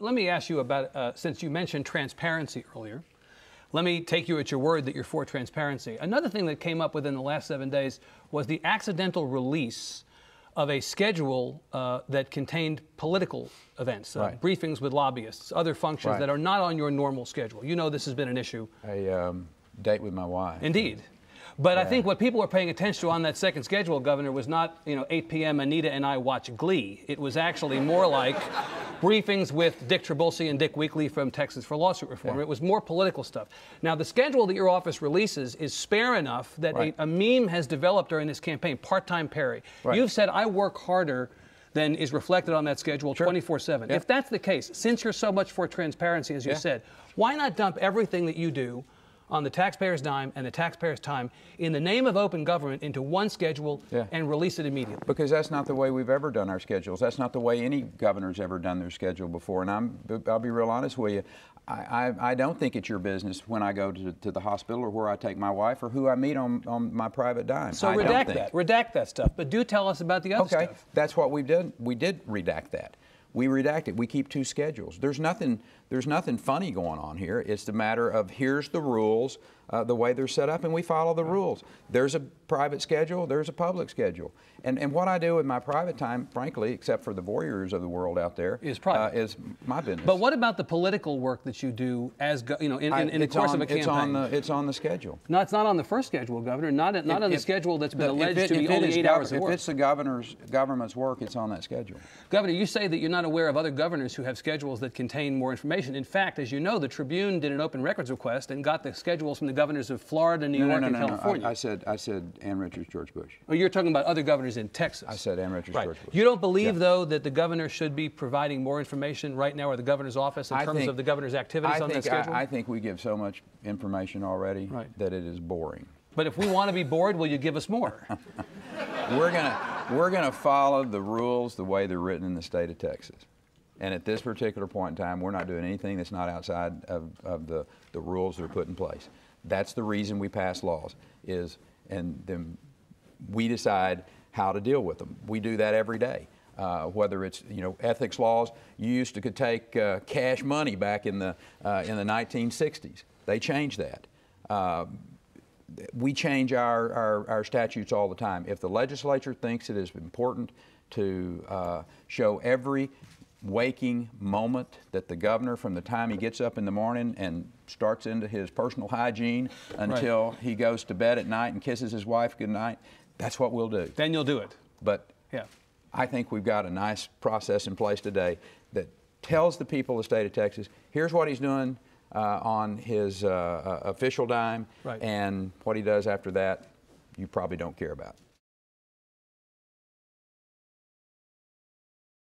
let me ask you about, since you mentioned transparency earlier, let me take you at your word that you're for transparency. Another thing that came up within the last 7 days was the accidental release of a schedule that contained political events, briefings with lobbyists, other functions that are not on your normal schedule. You know this has been an issue. A date with my wife. Indeed. But I think what people were paying attention to on that second schedule, Governor, was not, 8 p.m. Anita and I watch Glee. It was actually more like briefings with Dick Tribulsi and Dick Weekly from Texas for Lawsuit Reform. It was more political stuff. Now, the schedule that your office releases is spare enough that a meme has developed during this campaign, Part-Time Perry. You've said, I work harder than is reflected on that schedule 24/7. If that's the case, since you're so much for transparency, as you said, why not dump everything that you do on the taxpayer's dime and the taxpayer's time in the name of open government into one schedule and release it immediately? Because that's not the way we've ever done our schedules. That's not the way any governor's ever done their schedule before. And I'll be real honest with you. I don't think it's your business when I go to the hospital or where I take my wife or who I meet on my private dime. So redact that stuff. But do tell us about the other stuff. Okay, that's what we've done. We did redact that. We redact it. We keep two schedules. There's nothing funny going on here. It's the matter of here's the rules, the way they're set up, and we follow the rules. There's a private schedule. There's a public schedule. And what I do in my private time, frankly, except for the voyeurs of the world out there, is private. Is my business. But what about the political work that you do as in the course of a campaign? It's on the schedule. No, it's not on the first schedule, Governor. Not on the schedule that's been alleged to be only 8 hours of work. If it's the government's work, it's on that schedule. Governor, you say that you're not aware of other governors who have schedules that contain more information. In fact, as you know, the Tribune did an open records request and got the schedules from the governors of Florida, New York, and California. No. I said Ann Richards, George Bush. Oh, you're talking about other governors in Texas. I said Ann Richards, George Bush. You don't believe, though, that the governor should be providing more information right now, or the governor's office, in terms of the governor's activities on that schedule? I think we give so much information already that it is boring. But if we want to be bored, will you give us more? We're gonna follow the rules the way they're written in the state of Texas. And at this particular point in time, we're not doing anything that's not outside of the rules that are put in place. That's the reason we pass laws, and then we decide how to deal with them. We do that every day. Whether it's ethics laws, you used to could take cash money back in the 1960s. They changed that. We change our statutes all the time. If the legislature thinks it is important to show every waking moment that the governor, from the time he gets up in the morning and starts into his personal hygiene until he goes to bed at night and kisses his wife goodnight, that's what we'll do. Then you'll do it. But I think we've got a nice process in place today that tells the people of the state of Texas, here's what he's doing on his official dime, and what he does after that, you probably don't care about.